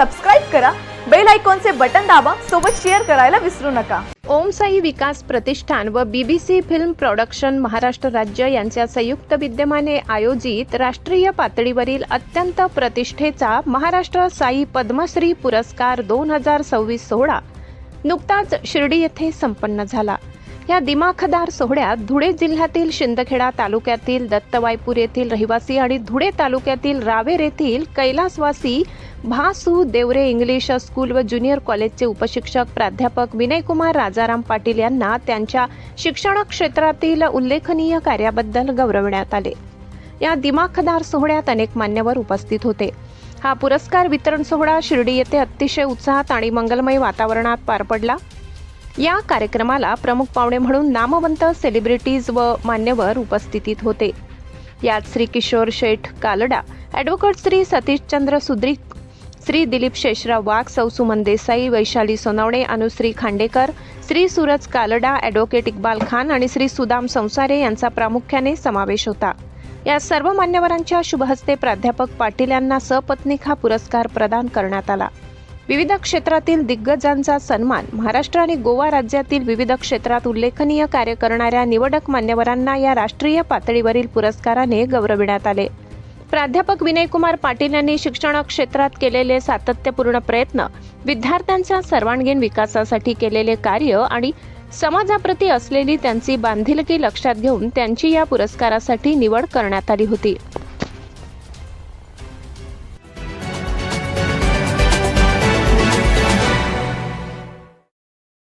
Subscribe करा, bell आयकॉनचे button दाबा, सोबत शेअर करायला विसरू नका। ओम साई विकास प्रतिष्ठान व BBC फिल्म प्रोडक्शन महाराष्ट्र राज्य यांच्या संयुक्त विद्यमाने आयोजित राष्ट्रीय पातळीवरील अत्यंत प्रतिष्ठेचा महाराष्ट्र साई पद्मश्री पुरस्कार 2026 सोहळा नुकताच शिर्डी येथे संपन्न झाला। या दिमाखदार सोहळ्यात धुळे जिल्ह्यातील शिंदखेडा तालुक्यातील दत्तवायपूर येथील रहिवासी आणि धुळे तालुक्यातील रावेर येथील कैलासवासी भासू देवरे इंग्लिश स्कूल व ज्युनियर कॉलेजचे उपशिक्षक प्राध्यापक विनयकुमार राजाराम पाटील यांना त्यांच्या शिक्षण क्षेत्रातील उल्लेखनीय कार्याबद्दल गौरवण्यात आले। या दिमाखदार सोहळ्यात अनेक मान्यवर उपस्थित होते। हा पुरस्कार वितरण सोहळा शिर्डी येथे अतिशय उत्साहात आणि मंगलमय वातावरणात पार पडला। या कार्यक्रमाला प्रमुख पाहुणे म्हणून नामवंत सेलिब्रिटीज व मान्यवर उपस्थित होते। यात श्री किशोर शेठ कालडा, ॲडव्होकेट श्री सतीशचंद्र सुद्रिक, श्री दिलीप शेषराव वाघ, सौ सुमन देसाई, वैशाली सोनवणे, अनुश्री खांडेकर, श्री सूरज कालडा, ॲडव्होकेट इक्बाल खान आणि श्री सुदाम संसारे यांचा प्रामुख्याने समावेश होता। या सर्व मान्यवरांच्या शुभहस्ते प्राध्यापक पाटील यांना सपत्नीक हा पुरस्कार प्रदान करण्यात आला। विविध क्षेत्रातील दिग्गजांचा सन्मान, महाराष्ट्र आणि गोवा राज्यातील विविध क्षेत्रात उल्लेखनीय कार्य करणाऱ्या निवडक मान्यवरांना या राष्ट्रीय पातळीवरील पुरस्काराने गौरविण्यात आले। प्राध्यापक विनयकुमार पाटील यांनी शिक्षण क्षेत्रात केलेले सातत्यपूर्ण प्रयत्न, विद्यार्थ्यांच्या सर्वांगीण विकासासाठी केलेले कार्य आणि समाजाप्रती असलेली त्यांची बांधिलकी लक्षात घेऊन त्यांची या पुरस्कारासाठी निवड करण्यात आली होती।